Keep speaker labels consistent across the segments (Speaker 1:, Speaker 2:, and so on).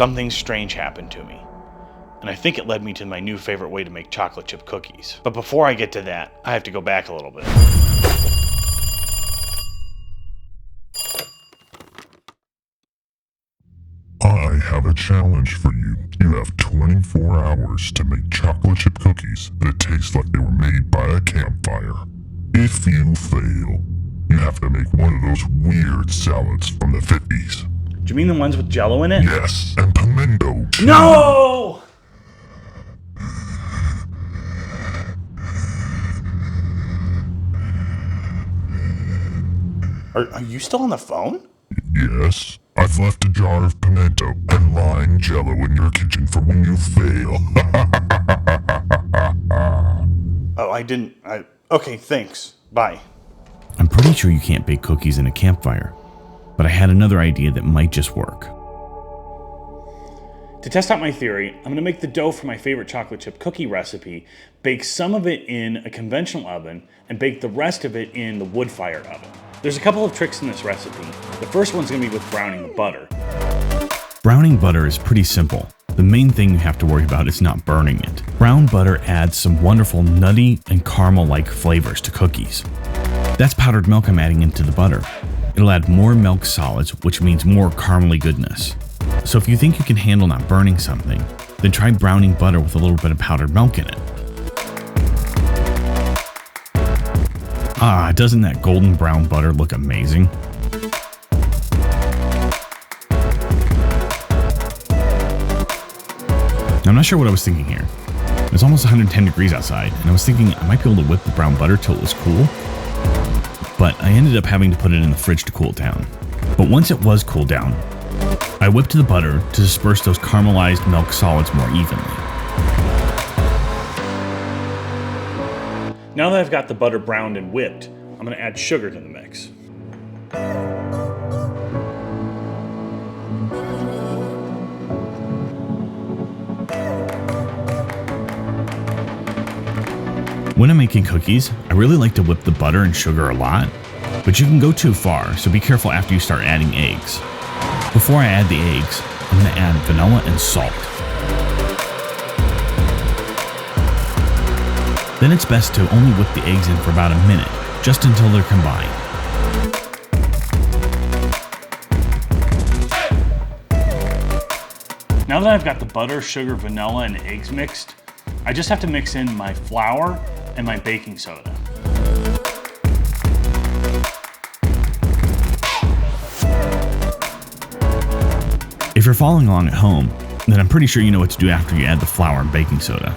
Speaker 1: something strange happened to me. And I think it led me to my new favorite way to make chocolate chip cookies. But before I get to that, I have to go back a little bit.
Speaker 2: I have a challenge for you. You have 24 hours to make chocolate chip cookies that taste like they were made by a campfire. If you fail, you have to make one of those weird salads from the 50s.
Speaker 1: Do you mean the ones with Jell-O in it?
Speaker 2: Yes, and pimento too.
Speaker 1: No! Are you still on the phone?
Speaker 2: Yes, I've left a jar of pimento and lime Jell-O in your kitchen for when you fail.
Speaker 1: Oh, I didn't. Okay, thanks. Bye.
Speaker 3: I'm pretty sure you can't bake cookies in a campfire, but I had another idea that might just work.
Speaker 1: To test out my theory, I'm going to make the dough for my favorite chocolate chip cookie recipe, bake some of it in a conventional oven, and bake the rest of it in the wood-fired oven. There's a couple of tricks in this recipe. The first one's going to be with browning the butter.
Speaker 3: Browning butter is pretty simple. The main thing you have to worry about is not burning it. Brown butter adds some wonderful nutty and caramel-like flavors to cookies. That's powdered milk I'm adding into the butter. It'll add more milk solids, which means more caramely goodness. So if you think you can handle not burning something, then try browning butter with a little bit of powdered milk in it. Ah, doesn't that golden brown butter look amazing? I'm not sure what I was thinking here. It was almost 110 degrees outside, and I was thinking I might be able to whip the brown butter till it was cool, but I ended up having to put it in the fridge to cool it down. But once it was cooled down, I whipped the butter to disperse those caramelized milk solids more evenly.
Speaker 1: Now that I've got the butter browned and whipped, I'm going to add sugar to the mix.
Speaker 3: When I'm making cookies, I really like to whip the butter and sugar a lot, but you can go too far, so be careful after you start adding eggs. Before I add the eggs, I'm going to add vanilla and salt. Then it's best to only whip the eggs in for about a minute, just until they're combined.
Speaker 1: Now that I've got the butter, sugar, vanilla, and eggs mixed, I just have to mix in my flour and my baking soda.
Speaker 3: If you're following along at home, then I'm pretty sure you know what to do after you add the flour and baking soda.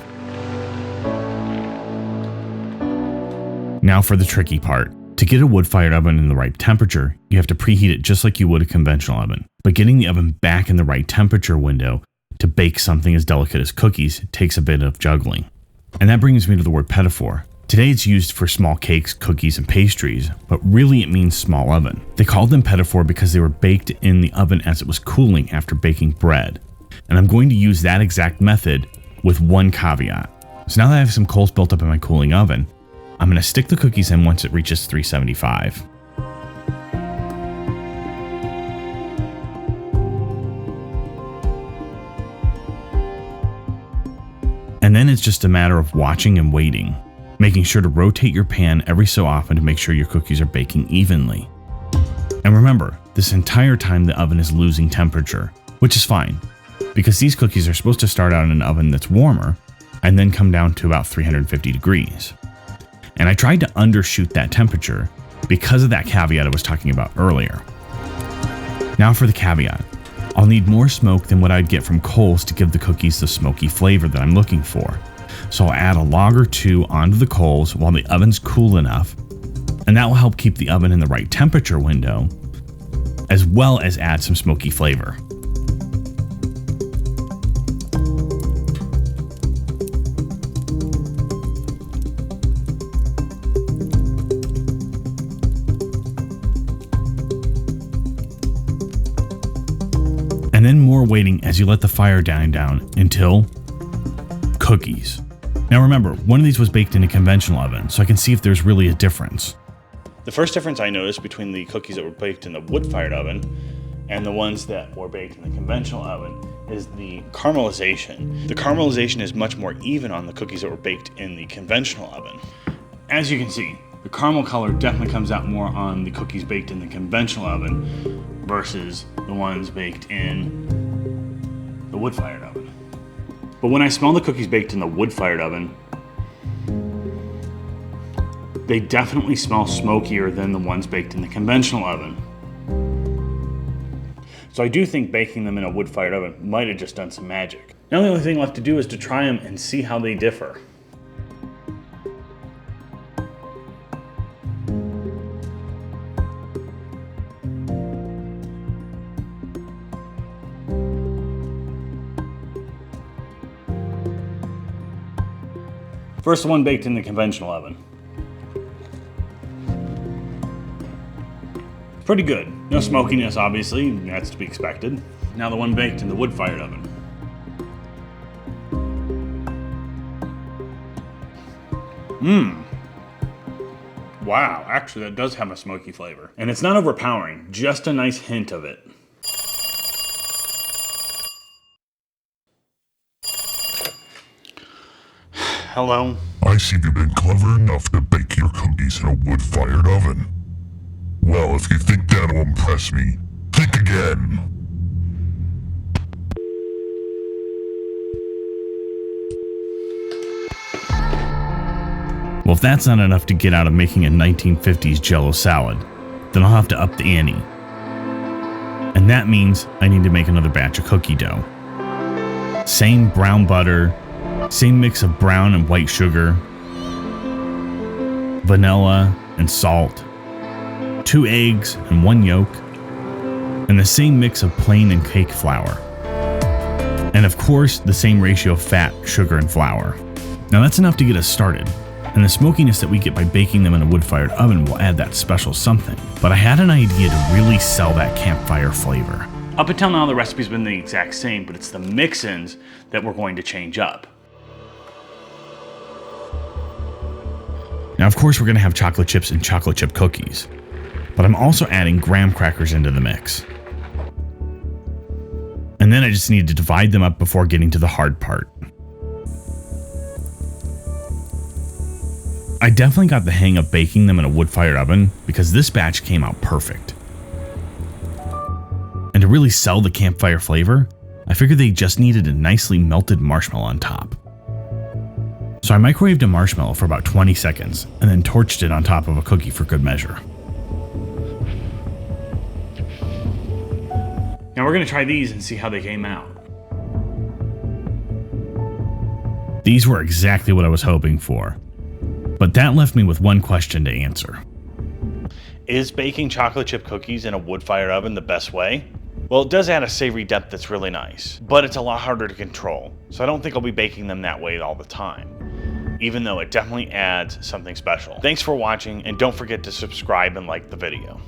Speaker 3: Now for the tricky part. To get a wood-fired oven in the right temperature, you have to preheat it just like you would a conventional oven. But getting the oven back in the right temperature window to bake something as delicate as cookies takes a bit of juggling. And that brings me to the word pedophore. Today it's used for small cakes, cookies, and pastries, but really it means small oven. They called them pedophore because they were baked in the oven as it was cooling after baking bread. And I'm going to use that exact method with one caveat. So now that I have some coals built up in my cooling oven, I'm going to stick the cookies in once it reaches 375. And then it's just a matter of watching and waiting, making sure to rotate your pan every so often to make sure your cookies are baking evenly. And remember, this entire time the oven is losing temperature, which is fine, because these cookies are supposed to start out in an oven that's warmer and then come down to about 350 degrees. And I tried to undershoot that temperature because of that caveat I was talking about earlier. Now for the caveat. I'll need more smoke than what I'd get from coals to give the cookies the smoky flavor that I'm looking for. So I'll add a log or two onto the coals while the oven's cool enough, and that will help keep the oven in the right temperature window, as well as add some smoky flavor. And then more waiting as you let the fire die down until cookies. Now remember, one of these was baked in a conventional oven, so I can see if there's really a difference.
Speaker 1: The first difference I noticed between the cookies that were baked in the wood-fired oven and the ones that were baked in the conventional oven is the caramelization. The caramelization is much more even on the cookies that were baked in the conventional oven. As you can see, the caramel color definitely comes out more on the cookies baked in the conventional oven versus the ones baked in the wood-fired oven. But when I smell the cookies baked in the wood-fired oven, they definitely smell smokier than the ones baked in the conventional oven. So I do think baking them in a wood-fired oven might have just done some magic. Now the only thing left to do is to try them and see how they differ. First, the one baked in the conventional oven. Pretty good. No smokiness, obviously, that's to be expected. Now the one baked in the wood-fired oven. Wow, actually that does have a smoky flavor. And it's not overpowering, just a nice hint of it. Hello?
Speaker 2: I see you've been clever enough to bake your cookies in a wood-fired oven. Well, if you think that'll impress me, think again.
Speaker 3: Well, if that's not enough to get out of making a 1950s Jell-O salad, then I'll have to up the ante. And that means I need to make another batch of cookie dough. Same brown butter, same mix of brown and white sugar, vanilla and salt, 2 eggs and 1 yolk, and the same mix of plain and cake flour. And of course, the same ratio of fat, sugar, and flour. Now that's enough to get us started, and the smokiness that we get by baking them in a wood-fired oven will add that special something. But I had an idea to really sell that campfire flavor.
Speaker 1: Up until now, the recipe's been the exact same, but it's the mix-ins that we're going to change up.
Speaker 3: Now, of course, we're going to have chocolate chips and chocolate chip cookies, but I'm also adding graham crackers into the mix. And then I just need to divide them up before getting to the hard part. I definitely got the hang of baking them in a wood-fired oven because this batch came out perfect. And to really sell the campfire flavor, I figured they just needed a nicely melted marshmallow on top. So I microwaved a marshmallow for about 20 seconds and then torched it on top of a cookie for good measure.
Speaker 1: Now we're going to try these and see how they came out.
Speaker 3: These were exactly what I was hoping for. But that left me with one question to answer.
Speaker 1: Is baking chocolate chip cookies in a wood-fired oven the best way? Well, it does add a savory depth that's really nice, but it's a lot harder to control, so I don't think I'll be baking them that way all the time, even though it definitely adds something special. Thanks for watching, and don't forget to subscribe and like the video.